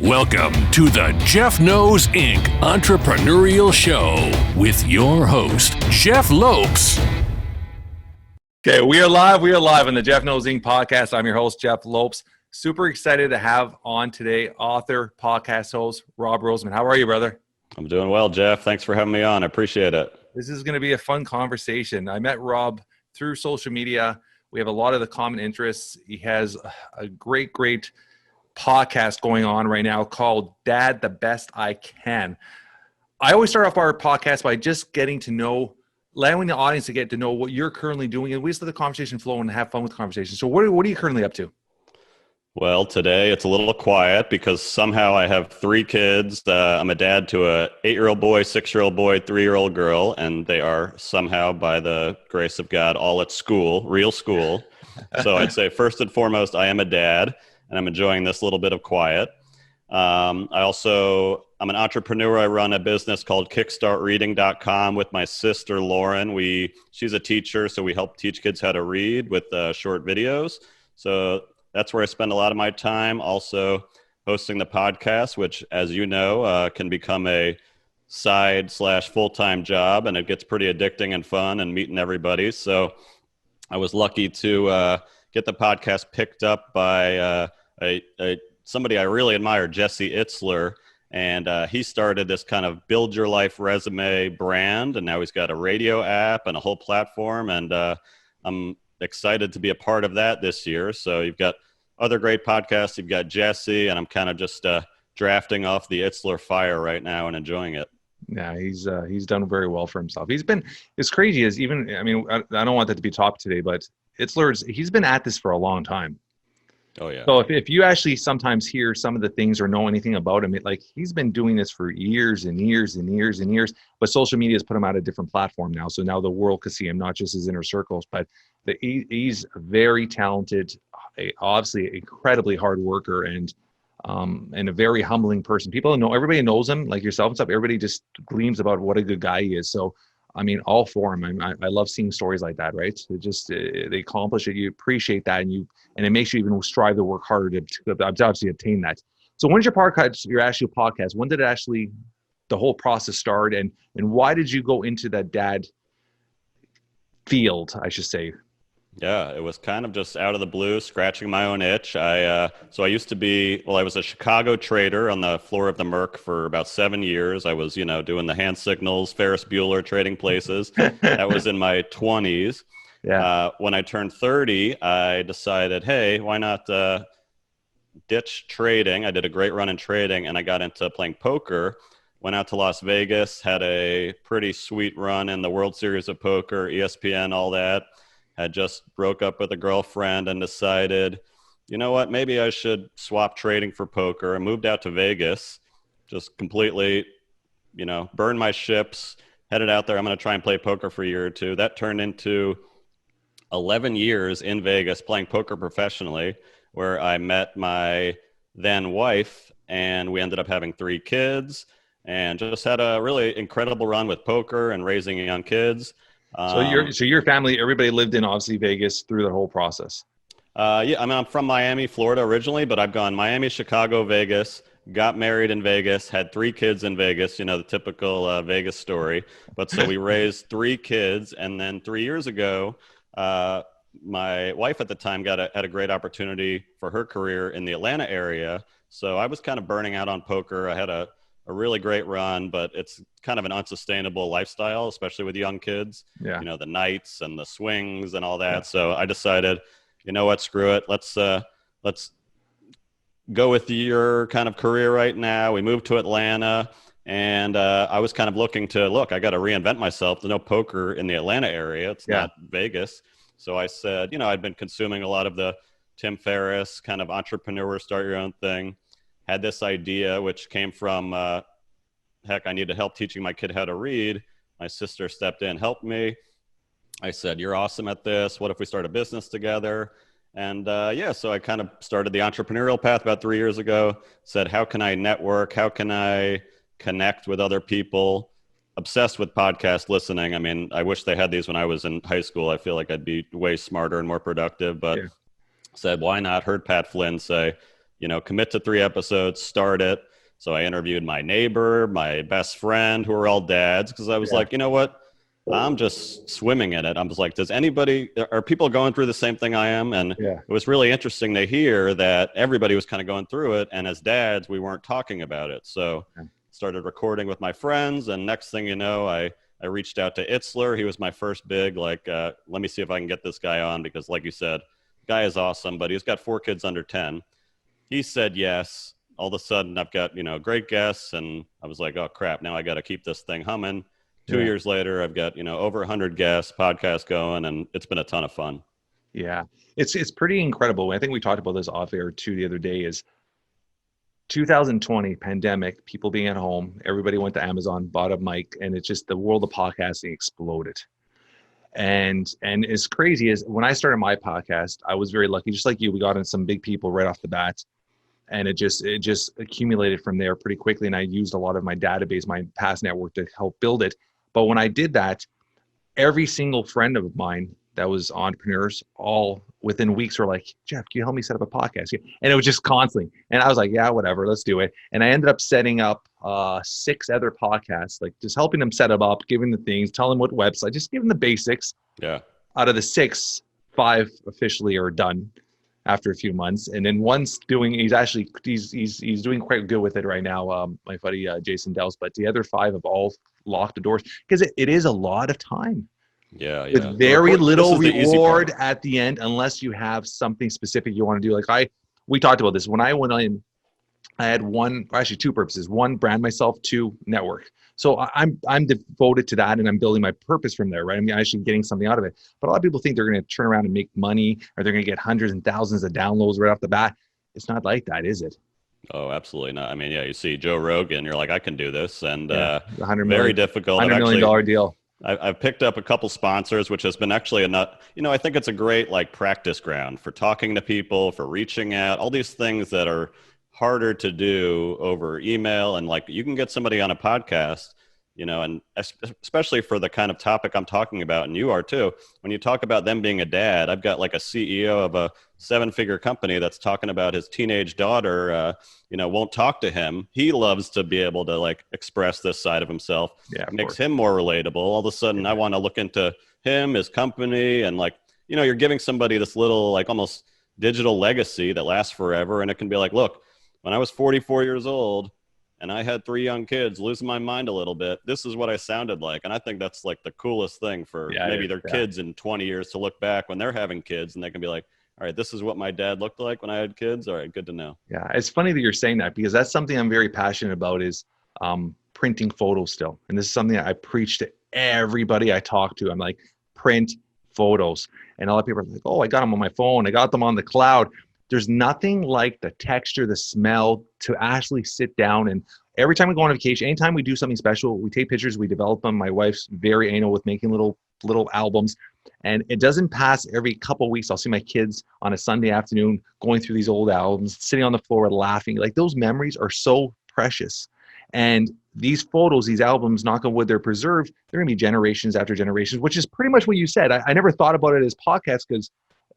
Welcome to the Jeff Knows Inc. Entrepreneurial Show with your host, Jeff Lopes. Okay, we are live. We are live on the Jeff Knows Inc. podcast. I'm your host, Jeff Lopes. Super excited to have on today author, podcast host, Rob Roseman. How are you, brother? I'm doing well, Jeff. Thanks for having me on. I appreciate it. This is going to be a fun conversation. I met Rob through social media. We have a lot of the common interests. He has a great podcast going on right now called Dad the Best I Can. I always start off our podcast by just getting to know, allowing the audience to get to know what you're currently doing, and we just let the conversation flow and have fun with the conversation. So what are you currently up to? Well, today it's a little quiet because somehow I have 3 kids. I'm a dad to a 8-year-old boy, 6-year-old boy, 3-year-old girl, and they are somehow, by the grace of God, all at school, real school. So I'd say first and foremost, I am a dad, and I'm enjoying this little bit of quiet. I'm an entrepreneur. I run a business called kickstartreading.com with my sister, Lauren. She's a teacher, so we help teach kids how to read with short videos. So that's where I spend a lot of my time. Also hosting the podcast, which, as you know, can become a side/full-time job, and it gets pretty addicting and fun and meeting everybody. So I was lucky to get the podcast picked up by somebody I really admire, Jesse Itzler, and he started this kind of build your life resume brand, and now he's got a radio app and a whole platform, and I'm excited to be a part of that this year. So you've got other great podcasts, you've got Jesse, and I'm kind of just drafting off the Itzler fire right now and enjoying it. Yeah, he's done very well for himself. It's crazy as even, I mean, I don't want that to be top today, but he's been at this for a long time. Oh yeah. So if you actually sometimes hear some of the things or know anything about him, he's been doing this for years and years and years and years, but social media has put him out a different platform now. So now the world can see him, not just his inner circles, but he's very talented, obviously incredibly hard worker, and a very humbling person. Everybody knows him, like yourself and stuff. Everybody just gleams about what a good guy he is. So, I mean, all for him. I love seeing stories like that, right? They accomplish it. You appreciate that, and it makes you even strive to work harder to obviously attain that. So when's your actual podcast? When did the whole process start, and why did you go into that dad field, I should say? Yeah, it was kind of just out of the blue, scratching my own itch. I was a Chicago trader on the floor of the Merc for about 7 years. I was, doing the hand signals, Ferris Bueller, trading places. That was in my 20s. Yeah. When I turned 30, I decided, hey, why not ditch trading? I did a great run in trading, and I got into playing poker. Went out to Las Vegas, had a pretty sweet run in the World Series of Poker, ESPN, all that. Had just broke up with a girlfriend and decided, you know what, maybe I should swap trading for poker. I moved out to Vegas, just completely, burned my ships, headed out there. I'm going to try and play poker for a year or two. That turned into 11 years in Vegas playing poker professionally, where I met my then wife, and we ended up having 3 kids and just had a really incredible run with poker and raising young kids. So your family, everybody lived in obviously Vegas through the whole process. Yeah, I'm from Miami, Florida originally, but I've gone Miami, Chicago, Vegas, got married in Vegas, had 3 kids in Vegas, the typical Vegas story. But so we raised 3 kids, and then 3 years ago, my wife at the time had a great opportunity for her career in the Atlanta area. So I was kind of burning out on poker. I had a really great run, but it's kind of an unsustainable lifestyle, especially with young kids. Yeah. The nights and the swings and all that. Yeah. So I decided, you know what, screw it. Let's go with your kind of career right now. We moved to Atlanta, and I was kind of looking I got to reinvent myself. There's no poker in the Atlanta area. It's not Vegas. So I said, I'd been consuming a lot of the Tim Ferriss kind of entrepreneur, start your own thing. Had this idea, which came from, I need help teaching my kid how to read. My sister stepped in, helped me. I said, you're awesome at this. What if we start a business together? And so I kind of started the entrepreneurial path about 3 years ago. Said, how can I network? How can I connect with other people? Obsessed with podcast listening. I mean, I wish they had these when I was in high school. I feel like I'd be way smarter and more productive, but said, why not? Heard Pat Flynn say, commit to 3 episodes, start it. So I interviewed my neighbor, my best friend, who are all dads, because I was like, you know what? I'm just swimming in it. I was like, are people going through the same thing I am? And it was really interesting to hear that everybody was kind of going through it. And as dads, we weren't talking about it. So started recording with my friends. And next thing you know, I reached out to Itzler. He was my first big, let me see if I can get this guy on, because like you said, the guy is awesome, but he's got 4 kids under 10. He said yes. All of a sudden I've got, great guests. And I was like, oh crap, now I got to keep this thing humming. 2 years later, I've got, over 100 guests, podcast going, and it's been a ton of fun. Yeah, it's pretty incredible. I think we talked about this off air too the other day. Is 2020 pandemic, people being at home, everybody went to Amazon, bought a mic, and it's just the world of podcasting exploded. And as crazy as when I started my podcast, I was very lucky, just like you. We got in some big people right off the bat, and it just accumulated from there pretty quickly. And I used a lot of my database, my past network, to help build it. But when I did that, every single friend of mine that was entrepreneurs, all within weeks were like, Jeff, can you help me set up a podcast? And it was just constantly. And I was like, yeah, whatever, let's do it. And I ended up setting up 6 other podcasts, like just helping them set them up, giving the things, telling them what website, just giving the basics. Yeah. Out of the 6, 5 officially are done after a few months. And then one's he's doing quite good with it right now. My buddy, Jason Dowse, but the other 5 have all locked the doors, because it is a lot of time. Yeah. With very little reward at the end, unless you have something specific you want to do. We talked about this when I went in. I had 2 purposes: 1, brand myself; 2, network. So I'm devoted to that, and I'm building my purpose from there, right? I mean, actually getting something out of it. But a lot of people think they're going to turn around and make money, or they're going to get hundreds and thousands of downloads right off the bat. It's not like that, is it? Oh, absolutely not. I mean, you see Joe Rogan, you're like, I can do this, and very difficult. $100 million deal. I've picked up a couple sponsors, which has been actually I think it's a great practice ground for talking to people, for reaching out, all these things that are harder to do over email. And you can get somebody on a podcast, and especially for the kind of topic I'm talking about, and you are too, when you talk about them being a dad. I've got a CEO of a 7-figure company that's talking about his teenage daughter, won't talk to him. He loves to be able to express this side of himself. Yeah, makes him more relatable. All of a sudden I want to look into him, his company, and you're giving somebody this little almost digital legacy that lasts forever. And it can be look, when I was 44 years old and I had 3 young kids, losing my mind a little bit, this is what I sounded like. And I think that's the coolest thing for maybe their kids in 20 years to look back when they're having kids, and they can be like, all right, this is what my dad looked like when I had kids. All right, good to know. Yeah, it's funny that you're saying that, because that's something I'm very passionate about, is printing photos still. And this is something that I preach to everybody I talk to. I'm like, print photos. And a lot of people are like, oh, I got them on my phone. I got them on the cloud. There's nothing like the texture, the smell, to actually sit down. And every time we go on a vacation, anytime we do something special, we take pictures, we develop them. My wife's very anal with making little albums. And it doesn't pass every couple of weeks, I'll see my kids on a Sunday afternoon going through these old albums, sitting on the floor laughing. Those memories are so precious. And these photos, these albums, knock on wood, they're preserved. They're going to be generations after generations, which is pretty much what you said. I never thought about it as podcasts, because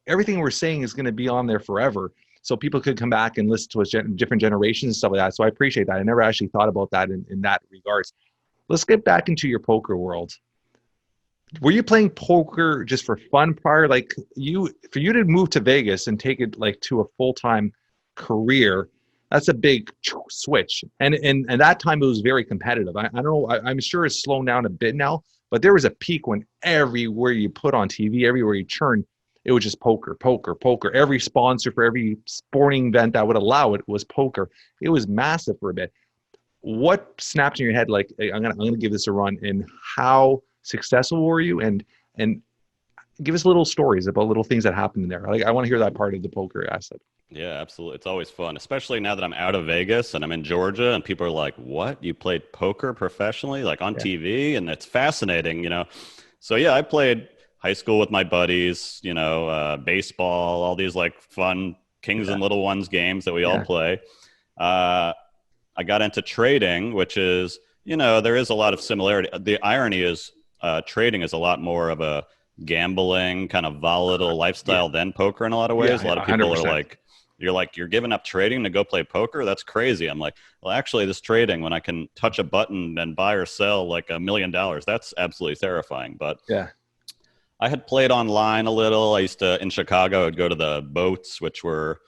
everything we're saying is going to be on there forever. So people could come back and listen to us different generations and stuff like that. So I appreciate that. I never actually thought about that in that regards. Let's get back into your poker world. Were you playing poker just for fun prior? For you to move to Vegas and take it to a full-time career, that's a big switch. And that time it was very competitive. I don't know, I'm sure it's slowed down a bit now, but there was a peak when everywhere you put on TV, everywhere you turn, it was just poker. Every sponsor for every sporting event that would allow it was poker. It was massive for a bit. What snapped in your head hey, I'm gonna give this a run, and how successful were you? And give us little stories about little things that happened in there. I want to hear that part of the poker asset. Yeah, absolutely. It's always fun, especially now that I'm out of Vegas and I'm in Georgia, and people are like, what? You played poker professionally, on TV? And it's fascinating, So yeah, I played high school with my buddies, baseball, all these fun Kings and Little Ones games that we all play. I got into trading, which is, there is a lot of similarity. The irony is trading is a lot more of a gambling kind of volatile lifestyle than poker in a lot of ways. A lot of people 100%. Are you're giving up trading to go play poker? That's crazy. I'm like, well, actually this trading, when I can touch a button and buy or sell like $1 million, that's absolutely terrifying. But yeah, I had played online a little. I used to, in Chicago, I'd go to the boats, which were,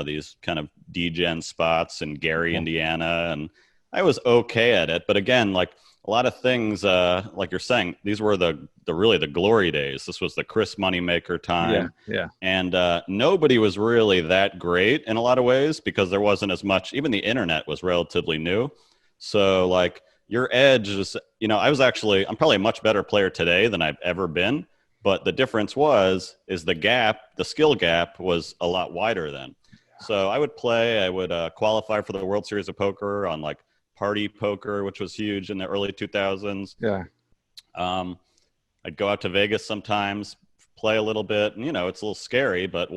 these kind of degen spots in Gary, Indiana. And I was okay at it. But again, like a lot of things, like you're saying, these were the really the glory days. This was the Chris Moneymaker time. Yeah. And nobody was really that great in a lot of ways because there wasn't as much, even the internet was relatively new. So like your edge is, I'm probably a much better player today than I've ever been. But the difference is the skill gap was a lot wider then. So I would qualify for the World Series of Poker on like Party Poker, which was huge in the early 2000s. Yeah. I'd go out to Vegas sometimes, play a little bit, and, it's a little scary, but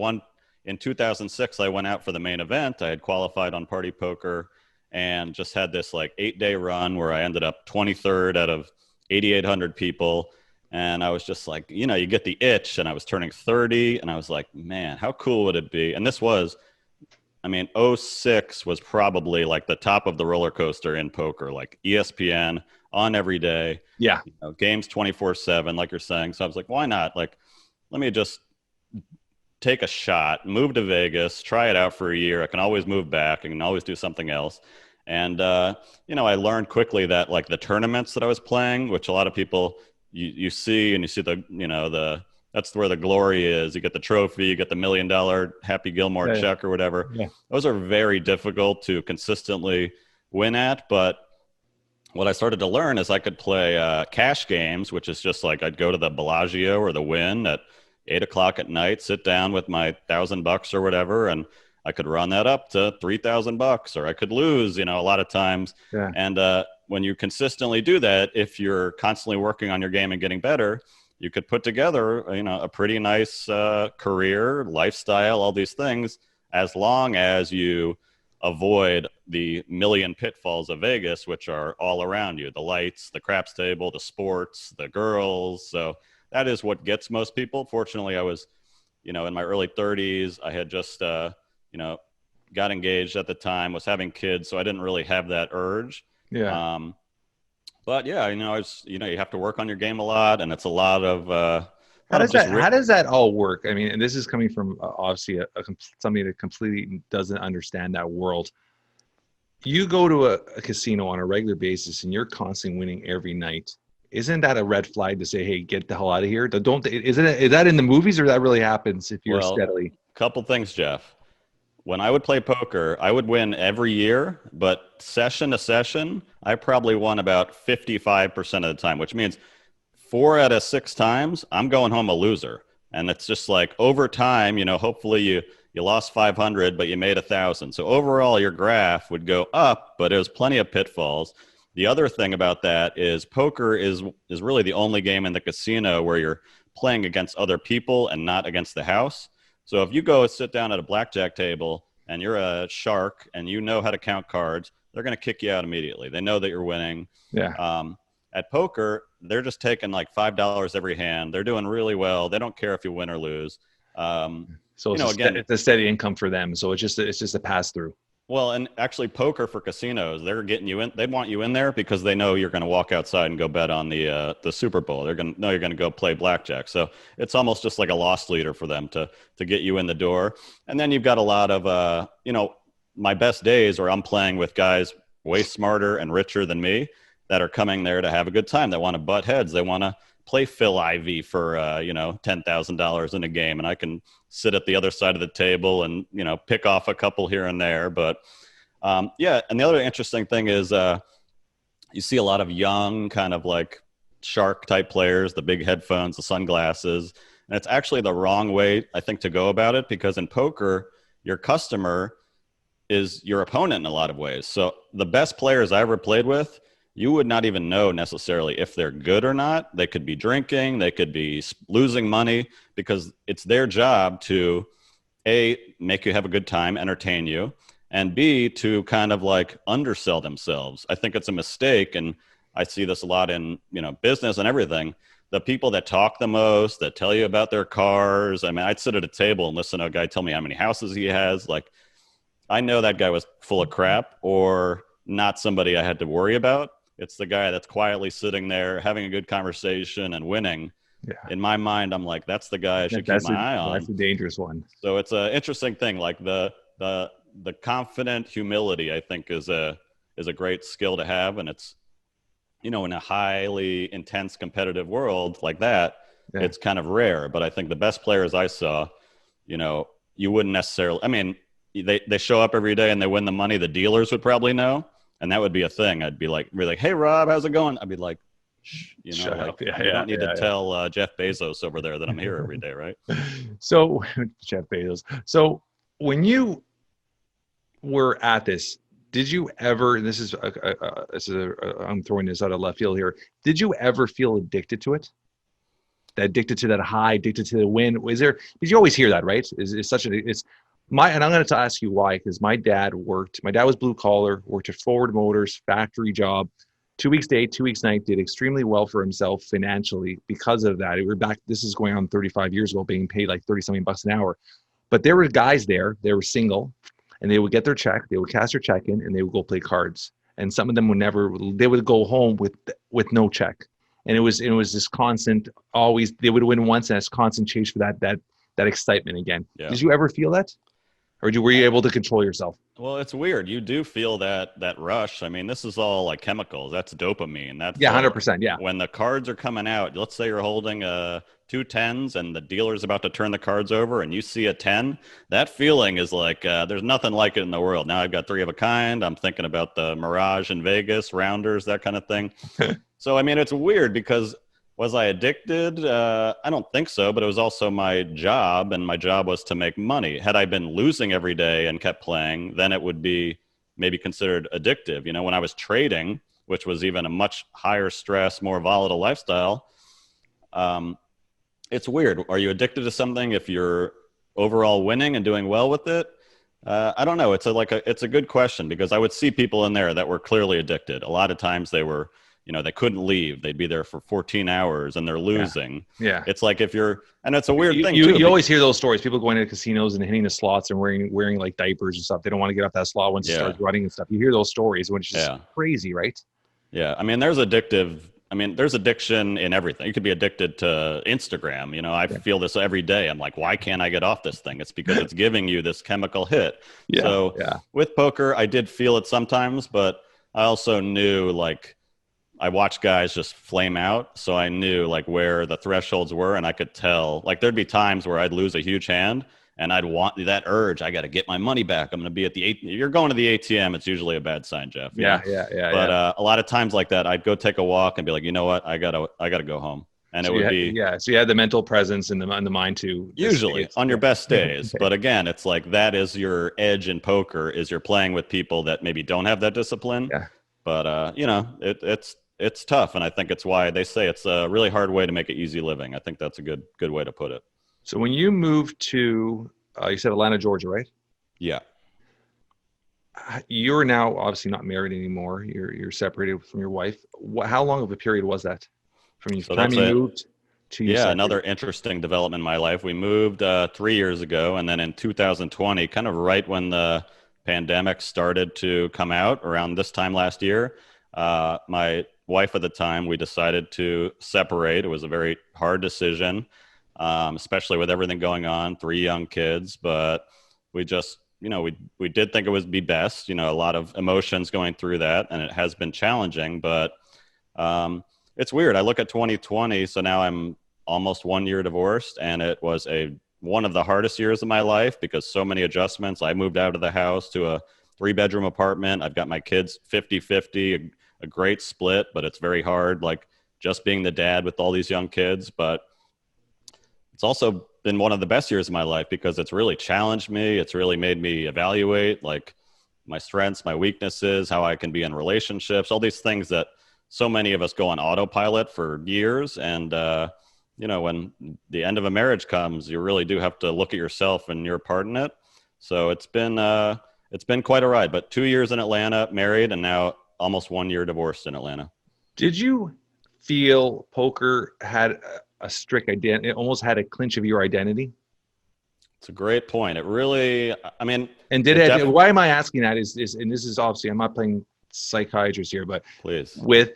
in 2006, I went out for the main event. I had qualified on Party Poker and just had this like 8-day run where I ended up 23rd out of 8,800 people. And I was just like, you get the itch, and I was turning 30 and I was like, man, how cool would it be? And this was, '06 was probably like the top of the roller coaster in poker, like ESPN on every day. Yeah. Games 24/7, like you're saying. So I was like, why not? Like, let me just take a shot, move to Vegas, try it out for a year. I can always move back. I can always do something else. And, I learned quickly that like the tournaments that I was playing, which a lot of people you see that's where the glory is. You get the trophy, you get the $1 million Happy Gilmore check or whatever. Yeah. Those are very difficult to consistently win at. But what I started to learn is I could play cash games, which is just like I'd go to the Bellagio or the Wynn at 8:00 at night, sit down with my $1,000 or whatever, and I could run that up to $3,000, or I could lose, a lot of times. Yeah. And when you consistently do that, if you're constantly working on your game and getting better, you could put together, a pretty nice career, lifestyle, all these things, as long as you avoid the million pitfalls of Vegas, which are all around you: the lights, the craps table, the sports, the girls. So that is what gets most people. Fortunately, I was, in my early 30s. I had just, got engaged at the time, was having kids, so I didn't really have that urge. Yeah. But yeah, I was, you have to work on your game a lot, and it's a lot of. How does that all work? I mean, and this is coming from obviously somebody that completely doesn't understand that world. You go to a casino on a regular basis, and you're constantly winning every night. Isn't that a red flag to say, "Hey, get the hell out of here"? Is that in the movies, or that really happens if you're steadily? Couple things, Jeff. When I would play poker, I would win every year, but session to session, I probably won about 55% of the time, which means 4 out of 6 times I'm going home a loser. And it's just like over time, hopefully you lost 500, but you made 1,000. So overall, your graph would go up, but it was plenty of pitfalls. The other thing about that is poker is really the only game in the casino where you're playing against other people and not against the house. So if you go sit down at a blackjack table and you're a shark and you know how to count cards, they're going to kick you out immediately. They know that you're winning. Yeah. At poker, they're just taking like $5 every hand. They're doing really well. They don't care if you win or lose. So it's a steady income for them. So it's just a pass through. Well, and actually poker for casinos, they're getting you in. They want you in there because they know you're going to walk outside and go bet on the Super Bowl. They're going to know you're going to go play blackjack. So it's almost just like a loss leader for them to get you in the door. And then you've got a lot of, my best days where I'm playing with guys way smarter and richer than me that are coming there to have a good time. They want to butt heads. They want to play Phil Ivey for, $10,000 in a game. And I can sit at the other side of the table and, pick off a couple here and there. But And the other interesting thing is you see a lot of young kind of like shark type players, the big headphones, the sunglasses. And it's actually the wrong way, I think, to go about it, because in poker, your customer is your opponent in a lot of ways. So the best players I ever played with, you would not even know necessarily if they're good or not. They could be drinking, they could be losing money, because it's their job to A, make you have a good time, entertain you, and B, to kind of like undersell themselves. I think it's a mistake, and I see this a lot in, business and everything. the people that talk the most, that tell you about their cars. I mean, I'd sit at a table and listen to a guy tell me how many houses he has. Like, I know that guy was full of crap or not somebody I had to worry about. It's the guy that's quietly sitting there having a good conversation and winning. Yeah. In my mind, I'm like, that's the guy I should keep my eye on. That's a dangerous one. So it's an interesting thing. Like the confident humility, I think, is a great skill to have. And it's, in a highly intense competitive world like that, it's kind of rare. But I think the best players I saw, you wouldn't necessarily, I mean, they show up every day and they win the money. The dealers would probably know. And that would be a thing. I'd be like, hey, Rob, how's it going? I'd be like, shh, you don't need to tell Jeff Bezos over there that I'm here every day, right? So, Jeff Bezos. So when you were at this, did you ever, and this is I'm throwing this out of left field here, did you ever feel addicted to it? Addicted to that high, addicted to the win? Was there, because you always hear that, right? And I'm going to ask you why, because my dad was blue collar, worked at Ford Motors, factory job, 2 weeks day, 2 weeks night, did extremely well for himself financially because of that. We're back, this is going on 35 years ago, being paid like 30 something bucks an hour. But there were guys there, they were single, and they would get their check, they would cash their check in, and they would go play cards. And some of them they would go home with no check. And it was this constant, always, they would win once, and it's constant chase for that excitement again. Yeah. Did you ever feel that? Or were you able to control yourself? Well, it's weird. You do feel that rush. I mean, this is all like chemicals. That's dopamine. That's 100%. Yeah. When the cards are coming out, let's say you're holding two tens and the dealer's about to turn the cards over and you see a 10, that feeling is like, there's nothing like it in the world. Now I've got three of a kind. I'm thinking about the Mirage in Vegas, rounders, that kind of thing. So, I mean, it's weird because was I addicted? I don't think so, but it was also my job, and my job was to make money. Had I been losing every day and kept playing, then it would be maybe considered addictive. When I was trading, which was even a much higher stress, more volatile lifestyle, it's weird. Are you addicted to something if you're overall winning and doing well with it? I don't know. It's a good question, because I would see people in there that were clearly addicted. A lot of times they were, they couldn't leave. They'd be there for 14 hours and they're losing. Yeah. It's like and it's a weird thing too. You always hear those stories, people going to casinos and hitting the slots and wearing like diapers and stuff. They don't want to get off that slot once it starts running and stuff. You hear those stories, which is just crazy, right? Yeah. I mean, there's addiction in everything. You could be addicted to Instagram. I feel this every day. I'm like, why can't I get off this thing? It's because it's giving you this chemical hit. Yeah. So with poker, I did feel it sometimes, but I also knew, like, I watched guys just flame out. So I knew like where the thresholds were, and I could tell, like, there'd be times where I'd lose a huge hand and I'd want that urge. I got to get my money back. I'm going to be at you're going to the ATM. It's usually a bad sign, Jeff. Yeah. But a lot of times like that, I'd go take a walk and be like, you know what? I gotta go home. And so so you had the mental presence in the mind to usually on your best days. But again, it's like, that is your edge in poker, is you're playing with people that maybe don't have that discipline. Yeah. But it's tough, and I think it's why they say it's a really hard way to make it easy living. I think that's a good way to put it. So when you moved to, you said Atlanta, Georgia, right? Yeah. You're now obviously not married anymore. You're separated from your wife. How long of a period was that from the time you moved to you? Yeah, another interesting development in my life. We moved 3 years ago, and then in 2020, kind of right when the pandemic started to come out, around this time last year, my wife at the time, we decided to separate. It was a very hard decision, especially with everything going on, 3 young kids, but we just, we did think it would be best, a lot of emotions going through that, and it has been challenging, but it's weird. I look at 2020, so now I'm almost 1 year divorced, and it was one of the hardest years of my life because so many adjustments. I moved out of the house to a 3-bedroom apartment. I've got my kids 50-50, a great split, but it's very hard, like just being the dad with all these young kids. But it's also been one of the best years of my life because it's really challenged me. It's really made me evaluate like my strengths, my weaknesses, how I can be in relationships, all these things that so many of us go on autopilot for years. And, when the end of a marriage comes, you really do have to look at yourself and your part in it. So it's been quite a ride, but 2 years in Atlanta, married, and now almost 1 year divorced in Atlanta. Did you feel poker had a strict identity? It almost had a clinch of your identity. It's a great point. It really, I mean, And why am I asking that is, and this is obviously, I'm not playing psychiatrist here, but please, with,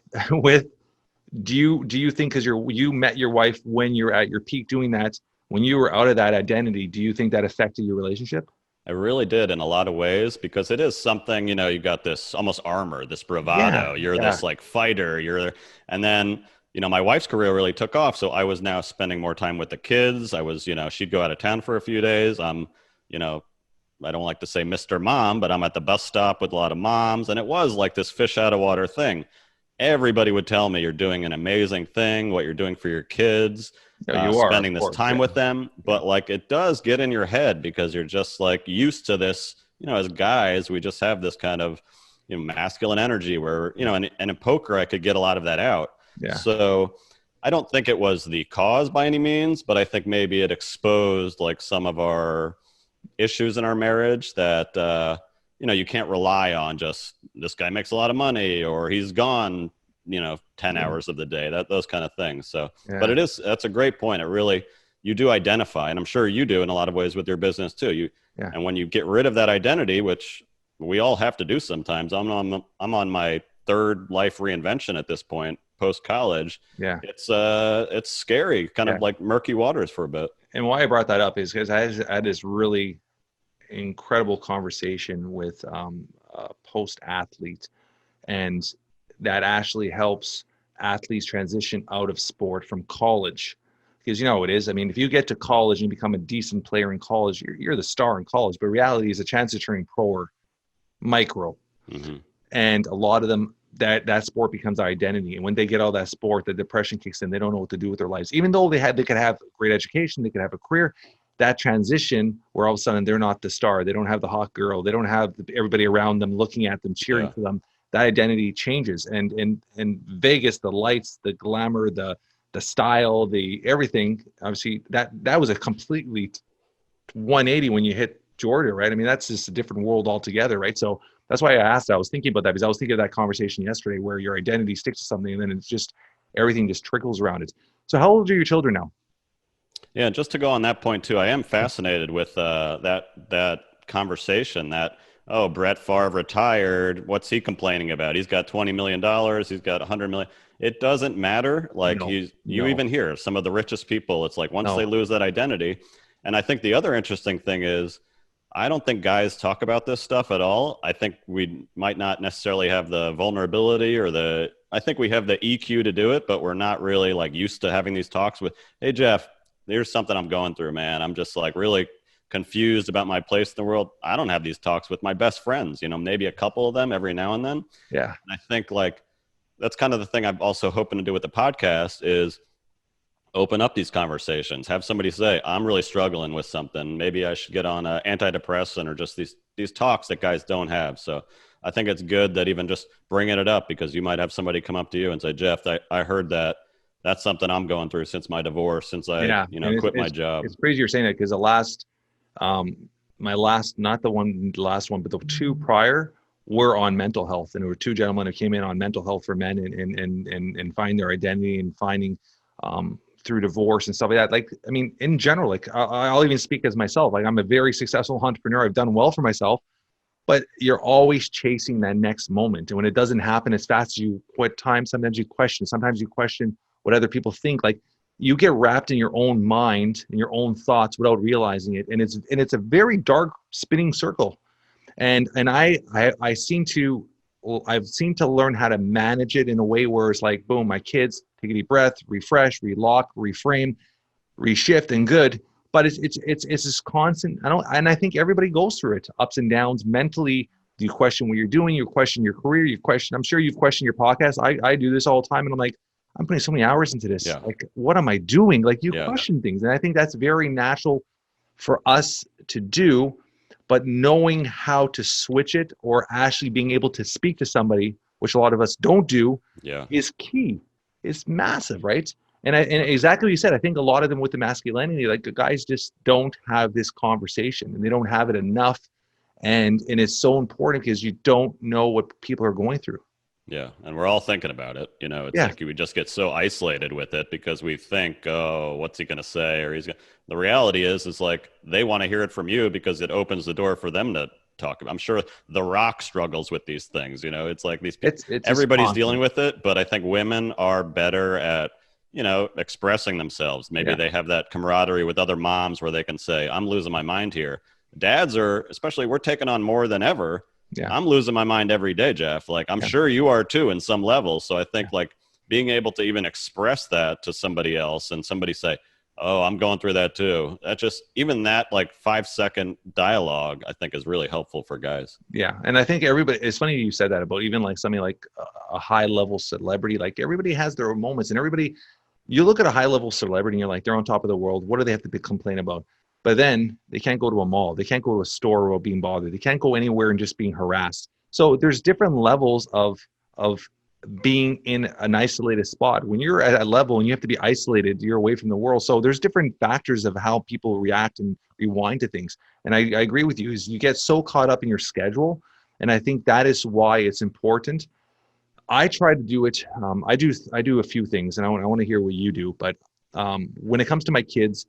do you think, because you met your wife when you're at your peak doing that, when you were out of that identity, do you think that affected your relationship? I really did in a lot of ways, because it is something, you know, you got this almost armor, this bravado, you're this like fighter, and then, you know, my wife's career really took off. So I was now spending more time with the kids. I was, you know, she'd go out of town for a few days. I'm, you know, I don't like to say Mr. Mom, but I'm at the bus stop with a lot of moms. And it was like this fish out of water thing. Everybody would tell me, you're doing an amazing thing, what you're doing for your kids, you are spending this time with them. But like, it does get in your head, because you're just like used to this, you know, as guys, we just have this kind of, you know, masculine energy where, you know, and in poker, I could get a lot of that out. Yeah. So I don't think it was the cause by any means, but I think maybe it exposed like some of our issues in our marriage that, you know, you can't rely on just this guy makes a lot of money or he's gone, you know, 10 hours of the day, those kind of things. So, but that's a great point. It really, you do identify, and I'm sure you do in a lot of ways with your business too. And when you get rid of that identity, which we all have to do sometimes, I'm on my third life reinvention at this point, post-college. It's scary, kind of like murky waters for a bit. And why I brought that up is because I had this really incredible conversation with a post-athlete, and that actually helps athletes transition out of sport from college. Because you know how it is. I mean, if you get to college and you become a decent player in college, you're the star in college. But reality is the chance of turning pro or micro. Mm-hmm. And a lot of them, that sport becomes their identity. And when they get out of that sport, the depression kicks in. They don't know what to do with their lives. Even though they could have great education, they could have a career, that transition where all of a sudden they're not the star. They don't have the hot girl. They don't have everybody around them looking at them, cheering for them. That identity changes. And in Vegas, the lights, the glamour, the style, the everything, obviously that was a completely 180 when you hit Georgia, right? I mean, that's just a different world altogether, right? So that's why I asked. I was thinking about that because I was thinking of that conversation yesterday where your identity sticks to something and then it's just everything just trickles around it. So how old are your children now? Yeah, just to go on that point too, I am fascinated with that conversation that, oh, Brett Favre retired. What's he complaining about? He's got $20 million. He's got $100 million. It doesn't matter. Like you even hear some of the richest people. It's like once they lose that identity. And I think the other interesting thing is, I don't think guys talk about this stuff at all. I think we might not necessarily have the vulnerability or I think we have the EQ to do it, but we're not really like used to having these talks with, hey, Jeff, there's something I'm going through, man. I'm just like really confused about my place in the world. I don't have these talks with my best friends, you know, maybe a couple of them every now and then. Yeah. And I think like, that's kind of the thing I'm also hoping to do with the podcast is open up these conversations, have somebody say, I'm really struggling with something. Maybe I should get on an antidepressant or just these talks that guys don't have. So I think it's good that even just bringing it up, because you might have somebody come up to you and say, Jeff, I heard that's something I'm going through since my divorce, since I quit my job. It's crazy you're saying that because the last, my last, not the last one, but the two prior were on mental health. And there were two gentlemen who came in on mental health for men and finding their identity and finding, through divorce and stuff like that. Like, I mean, in general, like I'll even speak as myself, like I'm a very successful entrepreneur. I've done well for myself, but you're always chasing that next moment. And when it doesn't happen as fast as you quit time, sometimes you question what other people think. Like you get wrapped in your own mind and your own thoughts without realizing it. And it's a very dark spinning circle. And I've seen to learn how to manage it in a way where it's like, boom, my kids, take a deep breath, refresh, relock, reframe, reshift, and good. But it's this constant. I think everybody goes through it, ups and downs mentally. You question what you're doing, you question your career, I'm sure you've questioned your podcast. I do this all the time, and I'm like, I'm putting so many hours into this. Yeah. Like, what am I doing? Like, you question things, and I think that's very natural for us to do. But knowing how to switch it or actually being able to speak to somebody, which a lot of us don't do, is key. It's massive, right? And exactly what you said, I think a lot of them with the masculinity, like the guys just don't have this conversation and they don't have it enough. And it's so important because you don't know what people are going through. Yeah. And we're all thinking about it. You know, it's Yeah. like we just get so isolated with it because we think, oh, what's he going to say? Or the reality is like they want to hear it from you because it opens the door for them to talk about. I'm sure The Rock struggles with these things. You know, it's like these people, It's everybody's just dealing with it, but I think women are better at, you know, expressing themselves. Maybe they have that camaraderie with other moms where they can say, I'm losing my mind here. Dads are, especially, we're taking on more than ever. Yeah. I'm losing my mind every day, Jeff. Like, I'm sure you are too in some levels. So I think like being able to even express that to somebody else and somebody say, oh, I'm going through that too. That just, even that like 5-second dialogue, I think is really helpful for guys. Yeah. And I think everybody, it's funny you said that about even like somebody like a high level celebrity, like everybody has their own moments, and everybody, you look at a high level celebrity and you're like, they're on top of the world. What do they have to complain about? But then they can't go to a mall. They can't go to a store without being bothered. They can't go anywhere and just being harassed. So there's different levels of being in an isolated spot. When you're at a level and you have to be isolated, you're away from the world. So there's different factors of how people react and rewind to things. And I agree with you, is you get so caught up in your schedule. And I think that is why it's important. I try to do it. I do a few things, and I want to hear what you do. But when it comes to my kids,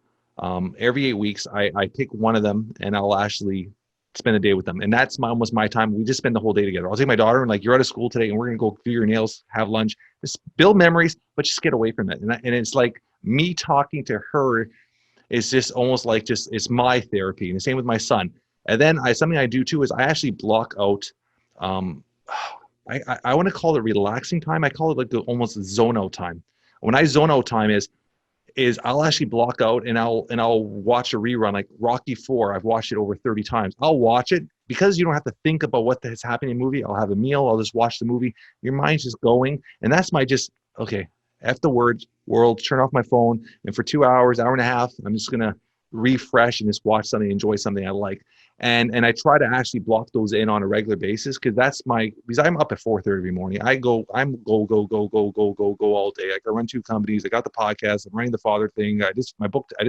every 8 weeks, I pick one of them and I'll actually spend a day with them. And that's almost my time. We just spend the whole day together. I'll take my daughter and like, you're out of school today and we're going to go do your nails, have lunch, just build memories, but just get away from it. And it's like me talking to her is just almost like it's my therapy. And the same with my son. And then something I do too is I actually block out, I want to call it relaxing time. I call it like the almost zone out time. When I zone out time is I'll actually block out and I'll watch a rerun like Rocky 4. I've watched it over 30 times. I'll watch it because you don't have to think about what is happening in the movie. I'll have a meal. I'll just watch the movie. Your mind's just going. And that's my okay, F the world, turn off my phone. And for 2 hours, hour and a half, I'm just going to refresh and just watch something, enjoy something I like. And I try to actually block those in on a regular basis because I'm up at 4:30 every morning. I'm go all day. Like I run 2 companies. I got the podcast. I'm running the father thing. I just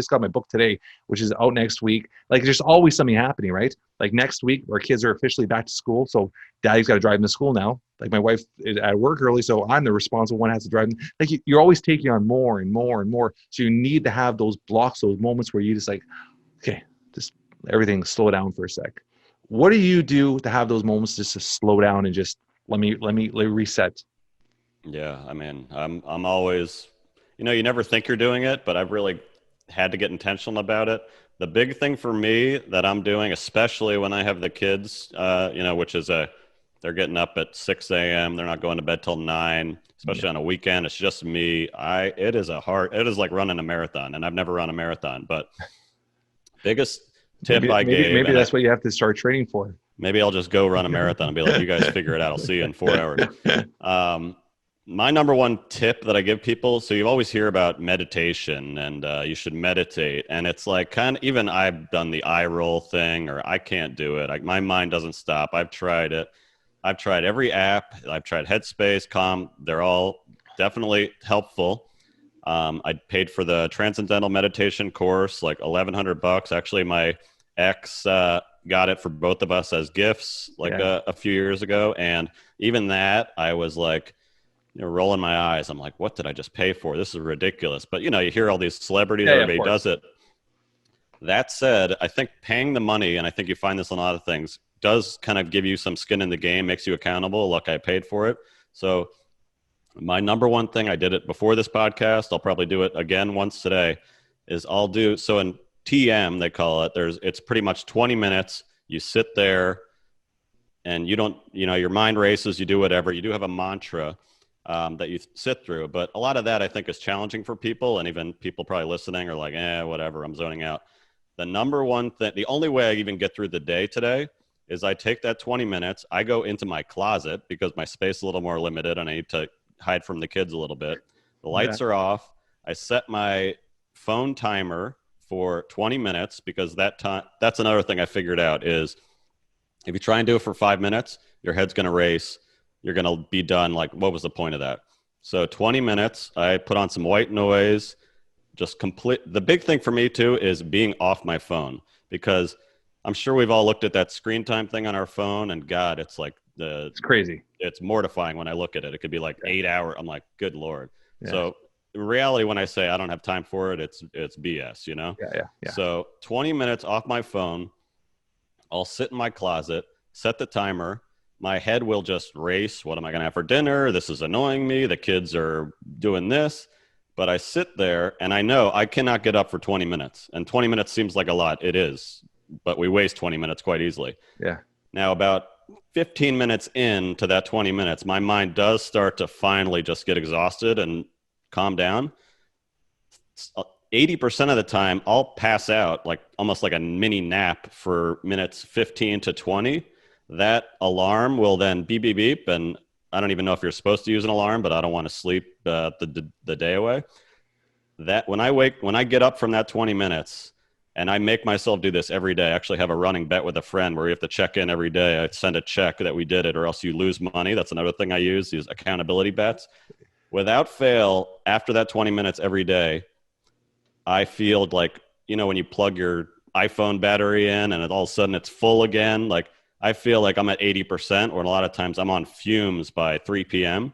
got my book today, which is out next week. Like there's always something happening, right? Like next week, our kids are officially back to school. So daddy's got to drive them to school now. Like my wife is at work early, so I'm the responsible one, has to drive them. Like you're always taking on more and more and more. So you need to have those blocks, those moments where you just like, okay, just everything slow down for a sec. What do you do to have those moments just to slow down and just let me reset? Yeah, I mean, I'm always, you know, you never think you're doing it, but I've really had to get intentional about it. The big thing for me that I'm doing, especially when I have the kids, you know, which is they're getting up at 6 a.m. They're not going to bed till 9, especially on a weekend. It's just me. It is like running a marathon, and I've never run a marathon, but biggest tip maybe that's what you have to start training for. Maybe I'll just go run a marathon and be like, you guys figure it out. I'll see you in 4 hours. My number one tip that I give people, so you always hear about meditation and you should meditate. And it's like kind of, even I've done the eye roll thing, or I can't do it. My mind doesn't stop. I've tried it. I've tried every app. I've tried Headspace, Calm. They're all definitely helpful. I paid for the Transcendental Meditation course, like $1,100. Actually, my ex got it for both of us as gifts a few years ago. And even that, I was like, you know, rolling my eyes. I'm like, what did I just pay for? This is ridiculous. But, you know, you hear all these celebrities, everybody does it. That said, I think paying the money, and I think you find this in a lot of things, does kind of give you some skin in the game, makes you accountable. Look, I paid for it. So my number one thing, I did it before this podcast, I'll probably do it again once today, is so in TM, they call it, it's pretty much 20 minutes. You sit there and you don't, you know, your mind races, you do whatever. You do have a mantra that you sit through, but a lot of that I think is challenging for people, and even people probably listening are like, whatever, I'm zoning out. The number one thing, the only way I even get through the day today is I take that 20 minutes, I go into my closet because my space is a little more limited and I need to hide from the kids a little bit. The lights are off. I set my phone timer for 20 minutes because that's another thing I figured out is if you try and do it for 5 minutes, your head's going to race. You're going to be done. Like, what was the point of that? So 20 minutes, I put on some white noise, the big thing for me too is being off my phone, because I'm sure we've all looked at that screen time thing on our phone, and God, it's like It's crazy. It's mortifying when I look at it. It could be like 8 hours. I'm like, good Lord. Yeah. So in reality, when I say I don't have time for it, it's BS, you know? Yeah. So 20 minutes off my phone, I'll sit in my closet, set the timer. My head will just race. What am I going to have for dinner? This is annoying me. The kids are doing this. But I sit there and I know I cannot get up for 20 minutes. And 20 minutes seems like a lot. It is. But we waste 20 minutes quite easily. Yeah. Now, about 15 minutes into that 20 minutes, my mind does start to finally just get exhausted and calm down. 80% of the time, I'll pass out like almost like a mini nap for minutes 15 to 20. That alarm will then beep, beep, beep. And I don't even know if you're supposed to use an alarm, but I don't want to sleep the day away. That when I get up from that 20 minutes and I make myself do this every day, I actually have a running bet with a friend where we have to check in every day. I send a check that we did it or else you lose money. That's another thing I use, these accountability bets. Without fail, after that 20 minutes every day, I feel like, you know, when you plug your iPhone battery in and all of a sudden it's full again, like I feel like I'm at 80%, or a lot of times I'm on fumes by 3 p.m.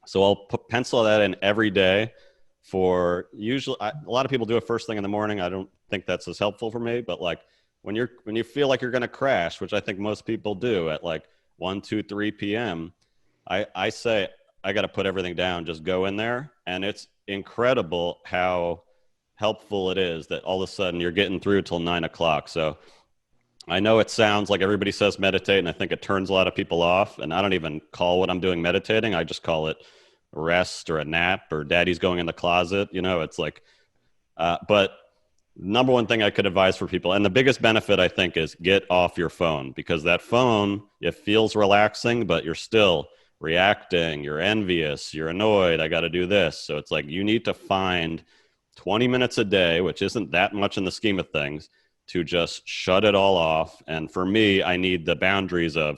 So I'll pencil that in every day for usually, a lot of people do it first thing in the morning. I don't think that's as helpful for me, but like when you feel like you're going to crash, which I think most people do at like 1, 2, 3 p.m., I say, I got to put everything down, just go in there. And it's incredible how helpful it is that all of a sudden you're getting through till 9 o'clock. So I know it sounds like everybody says meditate, and I think it turns a lot of people off. And I don't even call what I'm doing meditating. I just call it rest or a nap or daddy's going in the closet. You know, it's like, but number one thing I could advise for people, and the biggest benefit I think, is get off your phone, because that phone, it feels relaxing, but you're still reacting. You're envious. You're annoyed. I got to do this. So it's like you need to find 20 minutes a day, which isn't that much in the scheme of things, to just shut it all off. And for me, I need the boundaries of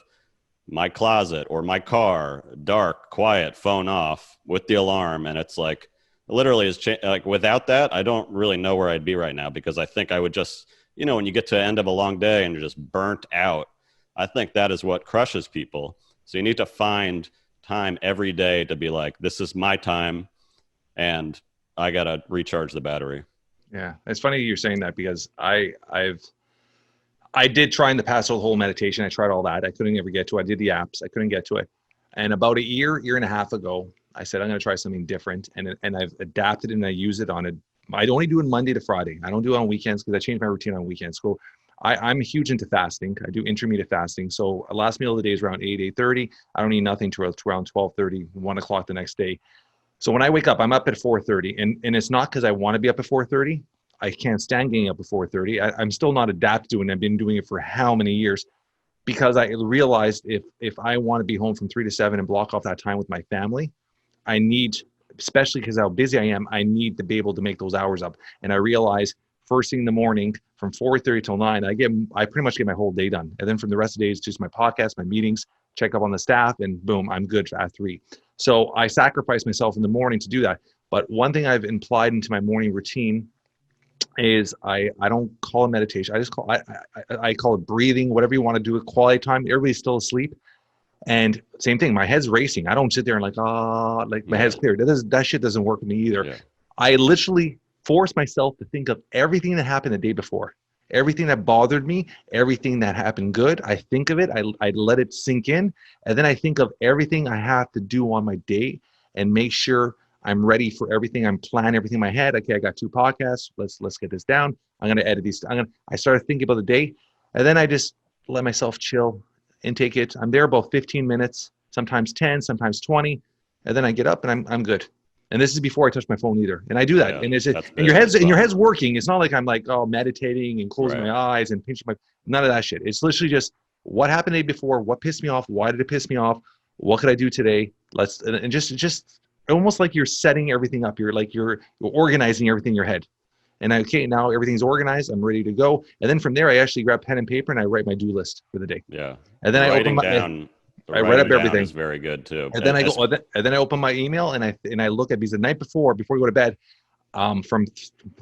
my closet or my car, dark, quiet, phone off with the alarm. And it's like, literally is like without that, I don't really know where I'd be right now, because I think I would just, you know, when you get to the end of a long day and you're just burnt out, I think that is what crushes people. So you need to find time every day to be like, this is my time and I got to recharge the battery. Yeah. It's funny you're saying that, because I did try in the past the whole meditation. I tried all that. I couldn't ever get to it. I did the apps. I couldn't get to it. And about a year and a half ago, I said, I'm going to try something different. And I've adapted and I use it on it. I only do it Monday to Friday. I don't do it on weekends, because I changed my routine on weekends. So I'm huge into fasting. I do intermittent fasting. So last meal of the day is around 8:30. I don't eat nothing till around 12:30, 1 o'clock the next day. So when I wake up, I'm up at 4:30, and it's not because I want to be up at 4:30. I can't stand getting up at 4:30. I'm still not adapted to it, and I've been doing it for how many years, because I realized if I want to be home from 3 to 7 and block off that time with my family, I need, especially because how busy I am, I need to be able to make those hours up. And I realize first thing in the morning from 4:30 till 9, I pretty much get my whole day done. And then from the rest of the day, it's just my podcast, my meetings, check up on the staff, and boom, I'm good at 3. So I sacrifice myself in the morning to do that. But one thing I've implied into my morning routine is I don't call it meditation. I just call it breathing, whatever you want to do with quality time. Everybody's still asleep. And same thing, my head's racing. I don't sit there and like my head's clear. That shit doesn't work with me either. Yeah. I literally force myself to think of everything that happened the day before, everything that bothered me, everything that happened good. I think of it, I let it sink in. And then I think of everything I have to do on my day and make sure I'm ready for everything. I'm planning everything in my head. Okay, I got 2 podcasts. Let's get this down. I'm going to edit these. I started thinking about the day, and then I just let myself chill and take it. I'm there about 15 minutes, sometimes 10, sometimes 20. And then I get up and I'm good. And this is before I touch my phone either. And I do that. Yeah, and your head's working. It's not like I'm like, meditating and closing my eyes and pinching none of that shit. It's literally just what happened the day before, what pissed me off, why did it piss me off, what could I do today? And just almost like you're setting everything up. You're organizing everything in your head. And now everything's organized. I'm ready to go. And then from there, I actually grab pen and paper and I write my do list for the day. Yeah. And then I write up everything. Is very good too. And then I open my email and I look at, because the night before we go to bed, from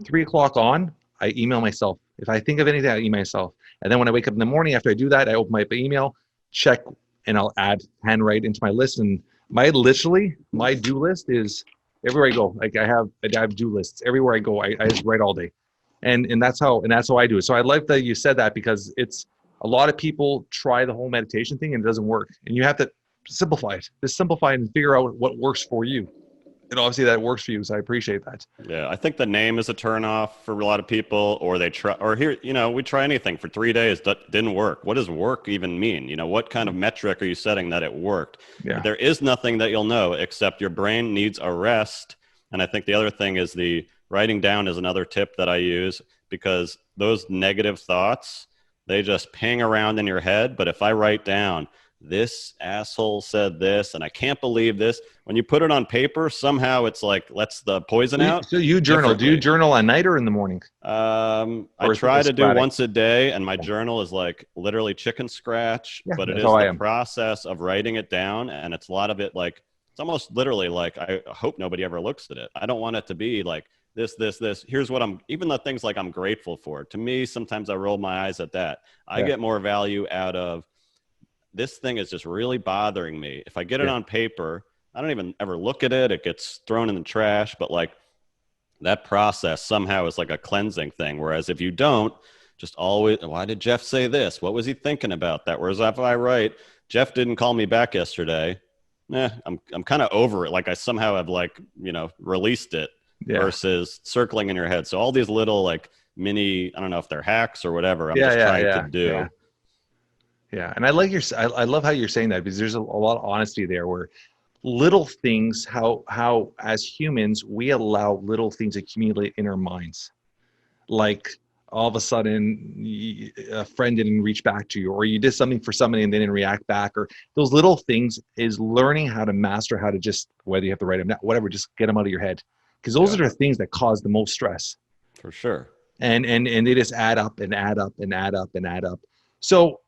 3 o'clock on, I email myself. If I think of anything, I email myself. And then when I wake up in the morning after I do that, I open my email, check and I'll handwrite into my list. And my do list is everywhere I go. Like I have do lists everywhere I go. I just write all day, and that's how I do it. So I like that you said that, because it's a lot of people try the whole meditation thing and it doesn't work, and you have to simplify it. Just simplify it and figure out what works for you. And obviously that works for you, so I appreciate that. Yeah, I think the name is a turnoff for a lot of people, or they try, or here, we try anything for 3 days, that didn't work. What does work even mean? What kind of metric are you setting that it worked? Yeah. There is nothing that you'll know except your brain needs a rest. And I think the other thing is the writing down is another tip that I use, because those negative thoughts, they just ping around in your head. But if I write down, this asshole said this, and I can't believe this, when you put it on paper, somehow it's like lets the poison out. So you journal. Do you journal at night or in the morning? I try to do once a day, and my journal is like literally chicken scratch, but it is the process of writing it down. And it's a lot of it, like, it's almost literally like, I hope nobody ever looks at it. I don't want it to be like this. Here's what even the things like I'm grateful for. To me, sometimes I roll my eyes at that. I get more value out of, this thing is just really bothering me. If I get it on paper, I don't even ever look at it. It gets thrown in the trash. But like that process somehow is like a cleansing thing. Whereas if you don't, just always, why did Jeff say this? What was he thinking about that? Whereas if I write, Jeff didn't call me back yesterday, I'm kind of over it. Like I somehow have like, released it versus circling in your head. So all these little like mini, I don't know if they're hacks or whatever, I'm just trying to do. Yeah. And I love how you're saying that, because there's a lot of honesty there, where little things, how as humans, we allow little things to accumulate in our minds. Like all of a sudden a friend didn't reach back to you, or you did something for somebody and they didn't react back, or those little things is learning how to master, how to just, whether you have to write them down, whatever, just get them out of your head. Because those are the things that cause the most stress. For sure. And they just add up and add up and add up and add up. So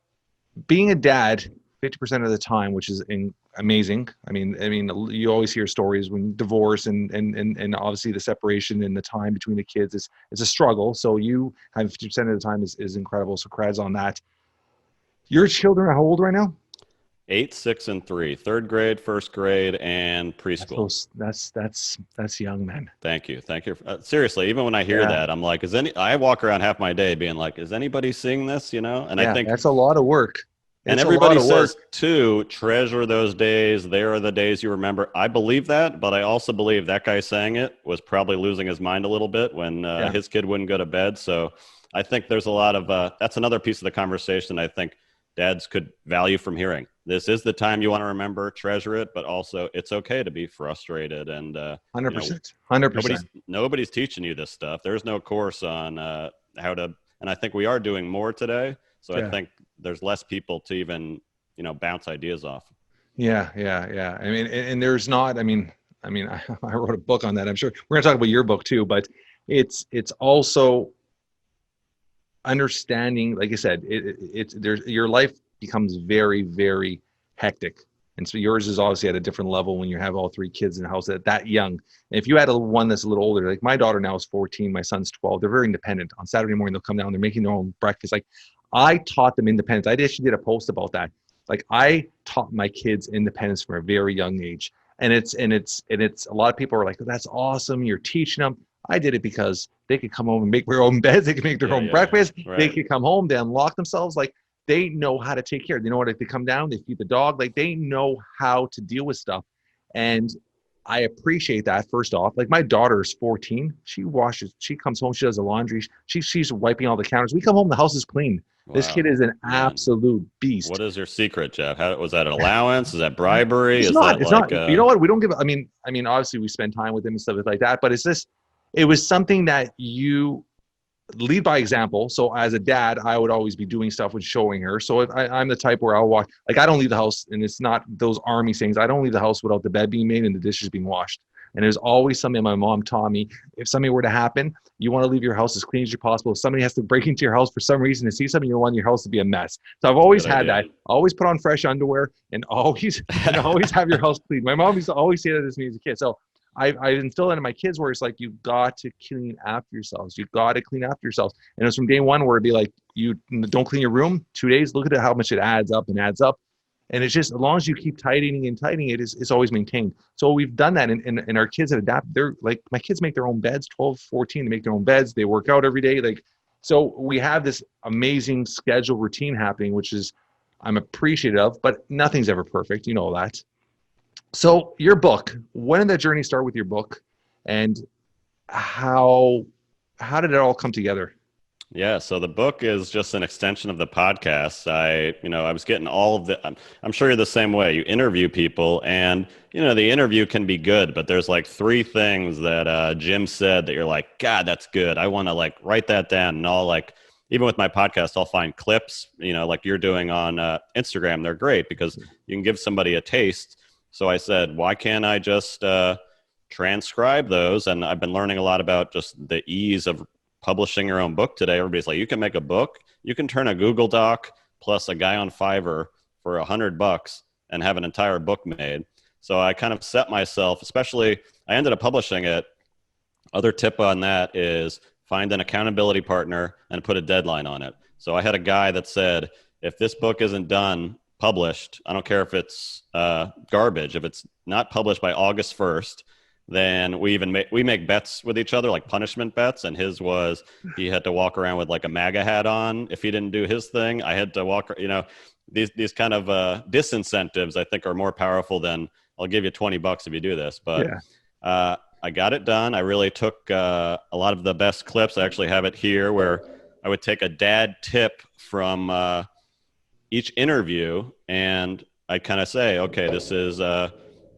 being a dad 50% of the time, which is amazing. I mean, you always hear stories when divorce and obviously the separation and the time between the kids is a struggle. So you have 50% of the time is incredible. So congrats on that. Your children are how old right now? 8, 6, and 3. 3rd grade, 1st grade, and preschool. That's young, man. Thank you. Seriously, even when I hear that, I'm like, I walk around half my day being like, is anybody seeing this? And I think that's a lot of work. And everybody says too, treasure those days. They are the days you remember. I believe that, but I also believe that guy saying it was probably losing his mind a little bit when his kid wouldn't go to bed. So I think there's a lot of, that's another piece of the conversation I think dads could value from hearing. This is the time you want to remember, treasure it, but also it's okay to be frustrated. And 100%. Nobody's teaching you this stuff. There's no course on how to, and I think we are doing more today. So I think there's less people to even, bounce ideas off. Yeah. I mean, and there's not, I wrote a book on that. I'm sure we're going to talk about your book too, but it's also understanding, like I said, your life becomes very, very hectic. And so yours is obviously at a different level when you have all 3 kids in the house that young. And if you had one that's a little older, like my daughter now is 14, my son's 12, they're very independent. On Saturday morning, they'll come down, they're making their own breakfast. Like I taught them independence. I actually did a post about that. Like I taught my kids independence from a very young age. And it's a lot of people are like, that's awesome, you're teaching them. I did it because they could come home and make their own beds, they could make their own breakfast, They could come home, they unlock themselves. Like they know how to take care. They know what, if they come down, they feed the dog. Like they know how to deal with stuff. And I appreciate that, first off. Like my daughter is 14. She comes home, she does the laundry. She's wiping all the counters. We come home, the house is clean. Wow. This kid is an absolute beast. What is your secret, Jeff? Was that an allowance? Is that bribery? It's not. You know what? We don't give, I mean, obviously we spend time with him and stuff like that, but it was something that you lead by example. So as a dad, I would always be doing stuff with showing her. So if I'm the type where I'll walk, like I don't leave the house, and it's not those army things. I don't leave the house without the bed being made and the dishes being washed. And there's always something my mom taught me. If something were to happen, you want to leave your house as clean as possible. If somebody has to break into your house for some reason to see something, you don't want your house to be a mess. So I've always had that. Always put on fresh underwear and always have your house clean. My mom used to always say that to me as a kid. So I instilled it in my kids where it's like, you've got to clean after yourselves. You've got to clean after yourselves. And it was from day one where it'd be like, you don't clean your room, 2 days, look at how much it adds up and adds up. And it's just, as long as you keep tightening and tightening it, it's always maintained. So we've done that, and our kids have adapted. They're like, my kids make their own beds, 12, 14, they make their own beds. They work out every day. Like, so we have this amazing schedule routine happening, which is, I'm appreciative of, but nothing's ever perfect. You know that. So your book, when did that journey start with your book, and how did it all come together? Yeah, so the book is just an extension of the podcast. I was getting all of the, I'm sure you're the same way. You interview people, and, the interview can be good, but there's like three things that Jim said that you're like, God, that's good. I want to like write that down. And I'll like, even with my podcast, I'll find clips, like you're doing on Instagram. They're great because you can give somebody a taste. So I said, why can't I just transcribe those? And I've been learning a lot about just the ease of publishing your own book today. Everybody's like, you can make a book, you can turn a Google Doc plus a guy on Fiverr for $100 and have an entire book made. So I kind of set myself, especially I ended up publishing it. Other tip on that is find an accountability partner and put a deadline on it. So I had a guy that said, if this book isn't done, published, I don't care if it's garbage, if it's not published by August 1st, then we make bets with each other, like punishment bets. And his was, he had to walk around with like a MAGA hat on. If he didn't do his thing, I had to walk, these kind of disincentives I think are more powerful than I'll give you $20 if you do this. But I got it done. I really took a lot of the best clips. I actually have it here where I would take a dad tip from each interview, and I'd kind of say, okay, this is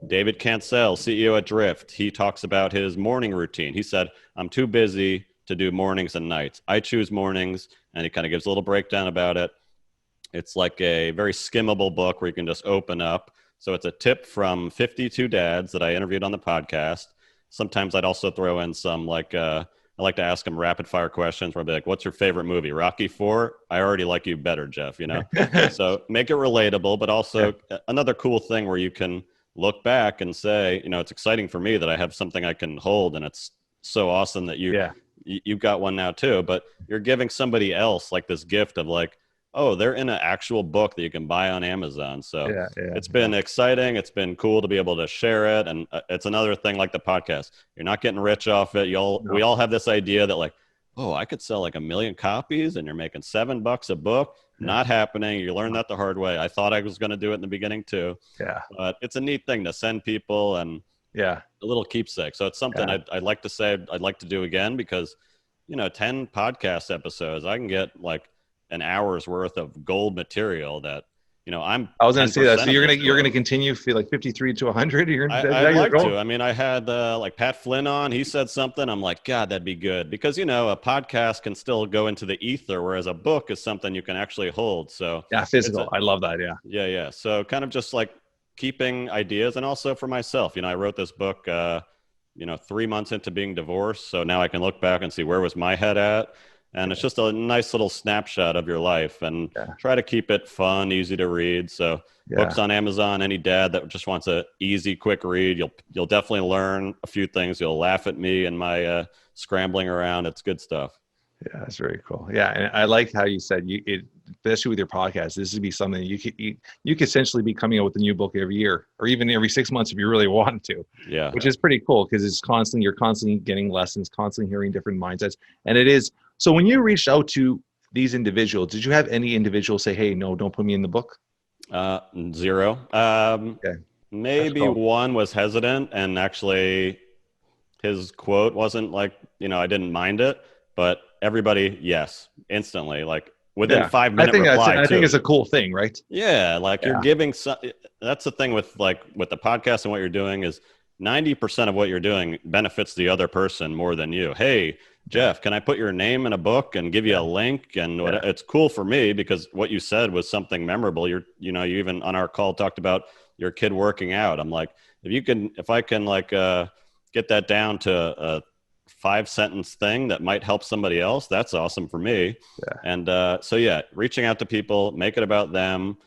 David Cancel, CEO at Drift. He talks about his morning routine. He said, I'm too busy to do mornings and nights. I choose mornings, and he kind of gives a little breakdown about it. It's like a very skimmable book where you can just open up. So it's a tip from 52 dads that I interviewed on the podcast. Sometimes I'd also throw in some I like to ask them rapid fire questions where I'd be like, what's your favorite movie? Rocky IV? I already like you better, Jeff, So make it relatable, but also another cool thing where you can look back and say, it's exciting for me that I have something I can hold, and it's so awesome that you've got one now too, but you're giving somebody else like this gift of like, oh, they're in an actual book that you can buy on Amazon. So it's been exciting. It's been cool to be able to share it. And it's another thing like the podcast. You're not getting rich off it. We all have this idea that like, oh, I could sell like 1 million copies and you're making $7 a book. Not happening. You learn that the hard way. I thought I was going to do it in the beginning too. Yeah. But it's a neat thing to send people and a little keepsake. So it's something I'd like to say I'd like to do again because, 10 podcast episodes, I can get like an hour's worth of gold material that, I was going to say that. So you're going to continue feel like 53 to 100. I'd like to. I mean, I had like Pat Flynn on. He said something. I'm like, God, that'd be good because a podcast can still go into the ether, whereas a book is something you can actually hold. So physical. I love that. Yeah. So kind of just like keeping ideas, and also for myself. I wrote this book. 3 months into being divorced, so now I can look back and see where was my head at. And it's just a nice little snapshot of your life, and try to keep it fun, easy to read. So books on Amazon, any dad that just wants a easy, quick read, you'll definitely learn a few things. You'll laugh at me and my scrambling around. It's good stuff. Yeah, that's very cool. Yeah, and I like how you said especially with your podcast, this would be something you could essentially be coming out with a new book every year, or even every 6 months if you really want to. Yeah, which is pretty cool because you're constantly getting lessons, constantly hearing different mindsets, and it is. So when you reached out to these individuals, did you have any individuals say, "Hey, no, don't put me in the book"? Zero. Maybe cool. One was hesitant, and actually, his quote wasn't like I didn't mind it, but everybody, yes, instantly, like within 5 minutes. I think it's a cool thing, right? Yeah, like you're giving. That's the thing with the podcast and what you're doing is 90% of what you're doing benefits the other person more than you. Hey, Jeff, can I put your name in a book and give you a link? And it's cool for me because what you said was something memorable. You even on our call talked about your kid working out. I'm like, if I can get that down to a 5-sentence thing that might help somebody else, that's awesome for me. And reaching out to people, make it about them,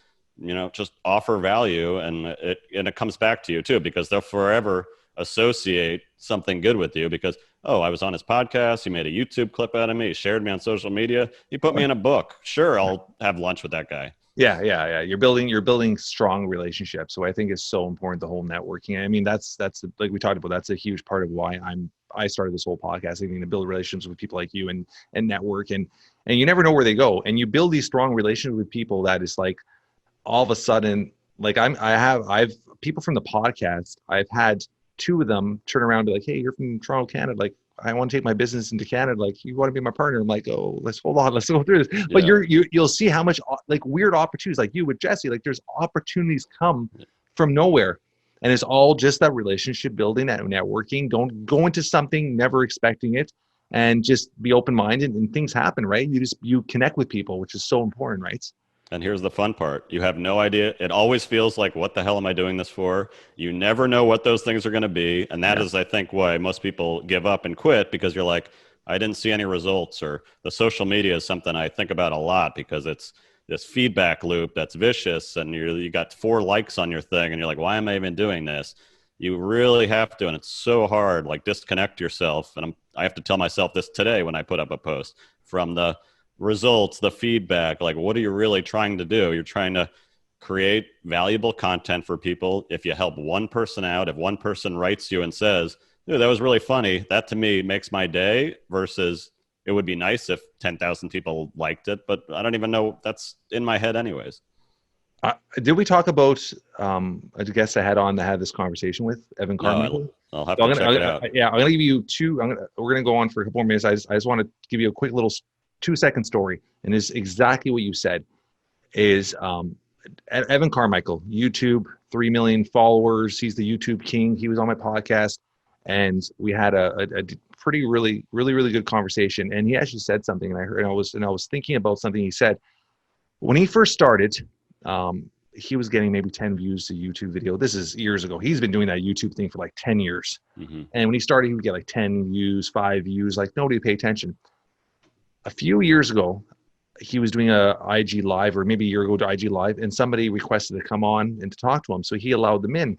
just offer value, and it comes back to you too, because they'll forever associate something good with you because, I was on his podcast, he made a YouTube clip out of me, he shared me on social media, he put me in a book. Sure, I'll have lunch with that guy. Yeah. You're building strong relationships. So I think it's so important, the whole networking. I mean, that's like we talked about, that's a huge part of why I started this whole podcast, I think, to build relationships with people like you and network, and you never know where they go. And you build these strong relationships with people that is like all of a sudden, like I've people from the podcast, I've had two of them turn around and be like, hey, you're from Toronto, Canada. Like, I want to take my business into Canada. Like, you want to be my partner? I'm like, oh, let's hold on. Let's go through this. But Yeah. you'll see how much like weird opportunities, like you with Jesse, like there's opportunities come from nowhere. And it's all just that relationship building, that networking. Don't go into something never expecting it, and just be open-minded, and things happen, right? You connect with people, which is so important, right? And here's the fun part. You have no idea. It always feels like, what the hell am I doing this for? You never know what those things are going to be. And that is, I think, why most people give up and quit, because you're like, I didn't see any results. Or the social media is something I think about a lot, because it's this feedback loop that's vicious, and you got 4 likes on your thing and you're like, why am I even doing this? You really have to. And it's so hard, like, disconnect yourself. And I have to tell myself this today when I put up a post, from the results, the feedback. Like, what are you really trying to do? You're trying to create valuable content for people. If you help one person out, if one person writes you and says, dude, that was really funny, that to me makes my day, versus it would be nice if 10,000 people liked it, but I don't even know, that's in my head anyways. Did we talk about a guest I had on that had this conversation with, Evan Carmichael? No, I'll have to check it out. Yeah, I'm gonna give you two. We're gonna go on for a couple more minutes. I just want to give you a quick little 2-second story, and it's exactly what you said. Is Evan Carmichael, YouTube, 3 million followers. He's the YouTube king. He was on my podcast, and we had a pretty really good conversation. And he actually said something, and I was thinking about something he said when he first started. He was getting maybe 10 views to YouTube video. This is years ago. He's been doing that YouTube thing for like 10 years. Mm-hmm. And when he started, he would get like 10 views, 5 views, like nobody would pay attention. A few years ago, he was doing a IG live, or maybe a year ago to IG live, and somebody requested to come on and to talk to him. So he allowed them in.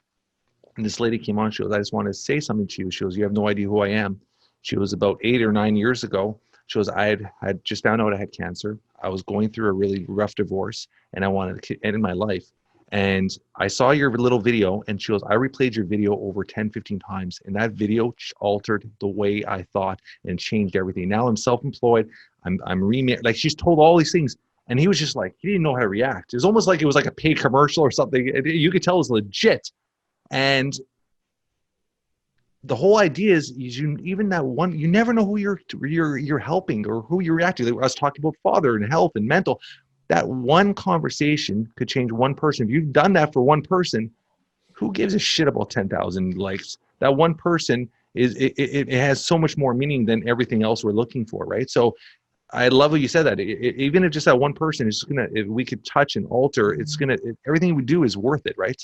And this lady came on. She goes, I just want to say something to you. She goes, you have no idea who I am. She was about 8 or 9 years ago. She goes, I had just found out I had cancer. I was going through a really rough divorce, and I wanted to end my life. And I saw your little video, and she goes, I replayed your video over 10, 15 times. And that video altered the way I thought and changed everything. Now I'm self-employed. I'm remarried. Like, she's told all these things. And he was just like, he didn't know how to react. It was almost like it was like a paid commercial or something. You could tell it was legit. And the whole idea is you never know who you're helping or who you're reacting. I was talking about father and health and mental. That one conversation could change one person. If you've done that for one person, who gives a shit about 10,000 likes? That one person it has so much more meaning than everything else we're looking for, right? So I love what you said, that even if just that one person is gonna, if we could touch and alter, everything we do is worth it, right?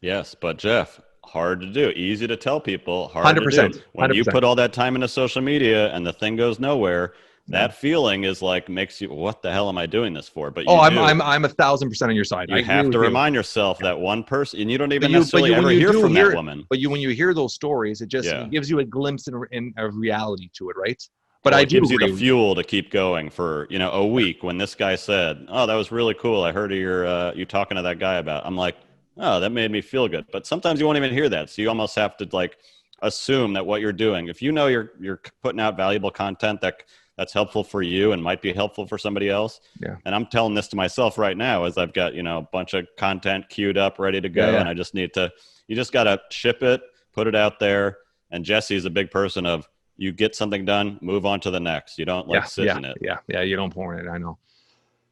Yes, but Jeff, hard to do. Easy to tell people, hard 100%, to do. When 100%. You put all that time into social media and the thing goes nowhere, that feeling is like, makes you, what the hell am I doing this for? But I'm 1,000% on your side. You have to remind yourself that one person, and you don't even necessarily ever hear from that woman. But when you hear those stories, it gives you a glimpse in a reality to it, right? But it gives you the fuel to keep going for a week. When this guy said, "Oh, that was really cool. I heard you talking to that guy about." I'm like, "Oh, that made me feel good." But sometimes you won't even hear that, so you almost have to like assume that what you're doing, if you know you're putting out valuable content that's helpful for you and might be helpful for somebody else. Yeah. And I'm telling this to myself right now as I've got, a bunch of content queued up, ready to go. Yeah. And I just need to, you just got to ship it, put it out there. And Jesse's a big person of, you get something done, move on to the next. You don't sit in it. Yeah. You don't pour in it. I know.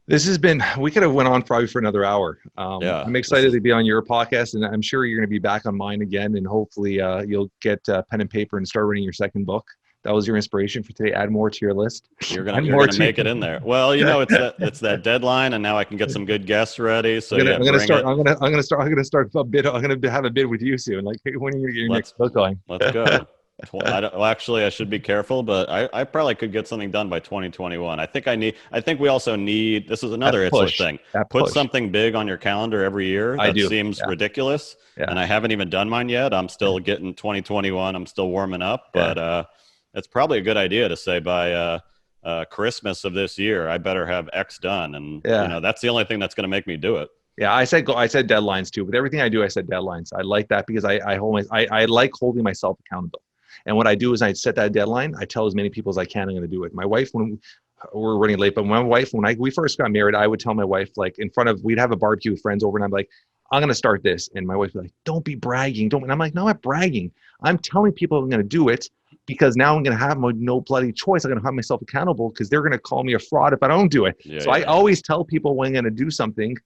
This has been, we could have went on probably for another hour. I'm excited to be on your podcast, and I'm sure you're going to be back on mine again. And hopefully you'll get pen and paper and start writing your second book. That was your inspiration for today. Add more to your list. You're gonna make it in there. Well, it's that deadline, and now I can get some good guests ready. So I'm gonna start a bid. I'm gonna have a bid with you soon. Like, when are you getting your next book going? Let's go. Actually, I should be careful, but I probably could get something done by 2021. I think we also need. This is another Itzler thing. Put something big on your calendar every year. That seems ridiculous, and I haven't even done mine yet. I'm still getting 2021. I'm still warming up, but. It's probably a good idea to say by Christmas of this year, I better have X done. And, that's the only thing that's going to make me do it. Yeah, I said deadlines too. With everything I do, I said deadlines. I like that because I like holding myself accountable. And what I do is I set that deadline. I tell as many people as I can I'm going to do it. My wife, when we're running late, but when we first got married, I would tell my wife, like we'd have a barbecue with friends over, and I'm like, I'm going to start this. And my wife would be like, don't be bragging. And I'm like, no, I'm not bragging. I'm telling people I'm going to do it because now I'm going to have no bloody choice. I'm going to have myself accountable because they're going to call me a fraud if I don't do it. I always tell people when I'm going to do something.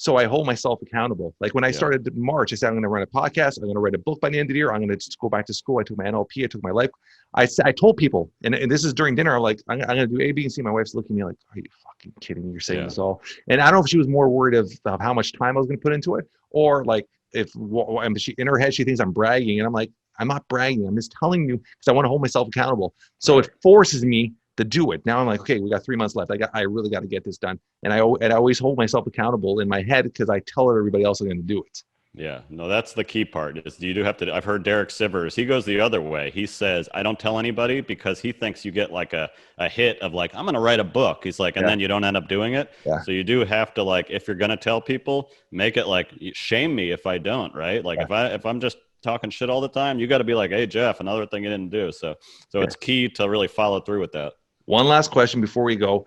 So I hold myself accountable. Like when I started in March, I said, I'm going to run a podcast. I'm going to write a book by the end of the year. I'm going to just go back to school. I took my NLP. I took my life. I told people, and this is during dinner, I'm like, I'm going to do A, B, and C. My wife's looking at me like, are you fucking kidding me? You're saying this all. And I don't know if she was more worried of how much time I was going to put into it, or like if in her head, she thinks I'm bragging. And I'm like, I'm not bragging. I'm just telling you because I want to hold myself accountable. So it forces me to do it. Now I'm like, okay, we got 3 months left. I really got to get this done. And I always hold myself accountable in my head because I tell everybody else I'm going to do it. Yeah, no, that's the key part is you do have to, I've heard Derek Sivers, he goes the other way. He says, I don't tell anybody because he thinks you get like a hit of like, I'm going to write a book. He's like, and then you don't end up doing it. Yeah. So you do have to like, if you're going to tell people, make it like, shame me if I don't, right? Like if I'm just talking shit all the time, you got to be like, hey, Jeff, another thing you didn't do. So it's key to really follow through with that. One last question before we go.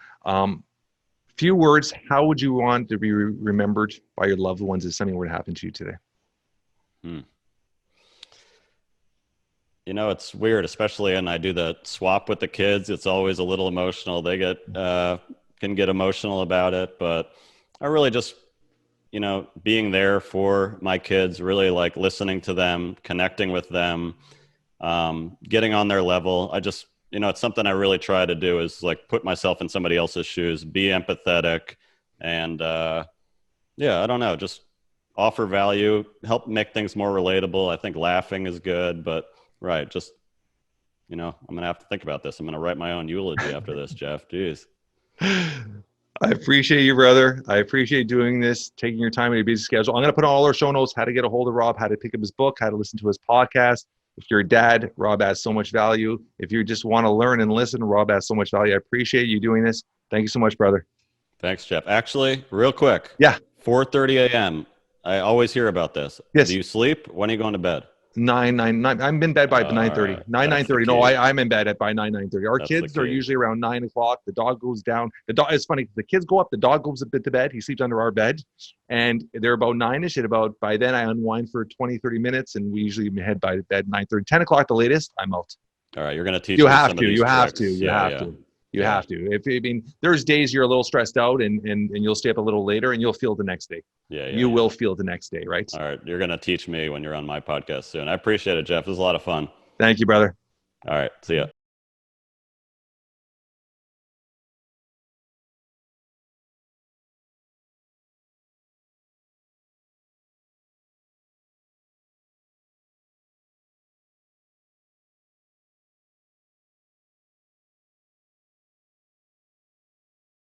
Few words. How would you want to be remembered by your loved ones if something were to happen to you today? It's weird, especially, and I do the swap with the kids. It's always a little emotional. They can get emotional about it, but I really just, being there for my kids, really like listening to them, connecting with them, getting on their level. I just, it's something I really try to do is like put myself in somebody else's shoes, be empathetic, and I don't know, just offer value, help make things more relatable. I think laughing is good, but just, I'm going to have to think about this. I'm going to write my own eulogy after this, Jeff. Jeez. I appreciate you, brother. I appreciate doing this, taking your time in your busy schedule. I'm going to put on all our show notes, how to get a hold of Rob, how to pick up his book, how to listen to his podcast. If you're a dad, Rob has so much value. If you just want to learn and listen, Rob has so much value. I appreciate you doing this. Thank you so much, brother. Thanks, Jeff. Actually, real quick. Yeah. 4:30 a.m. I always hear about this. Yes. Do you sleep? When are you going to bed? 9. I'm in bed by 9:30. Right. 9:30. No, I'm in bed by 9:30. Our That's kids are usually around 9 o'clock. The dog goes down. It's funny. The kids go up. The dog goes a bit to bed. He sleeps under our bed, and they're about 9ish. By then I unwind for 20, 30 minutes, and we usually head by bed 9:30, 10 o'clock the latest. I'm out. All right, you're going to teach. You me have some to. of these You have tricks. to. You have to. You have to. There's days you're a little stressed out and you'll stay up a little later and you'll feel the next day. You will feel the next day, right? All right. You're going to teach me when you're on my podcast soon. I appreciate it, Jeff. This was a lot of fun. Thank you, brother. All right. See ya.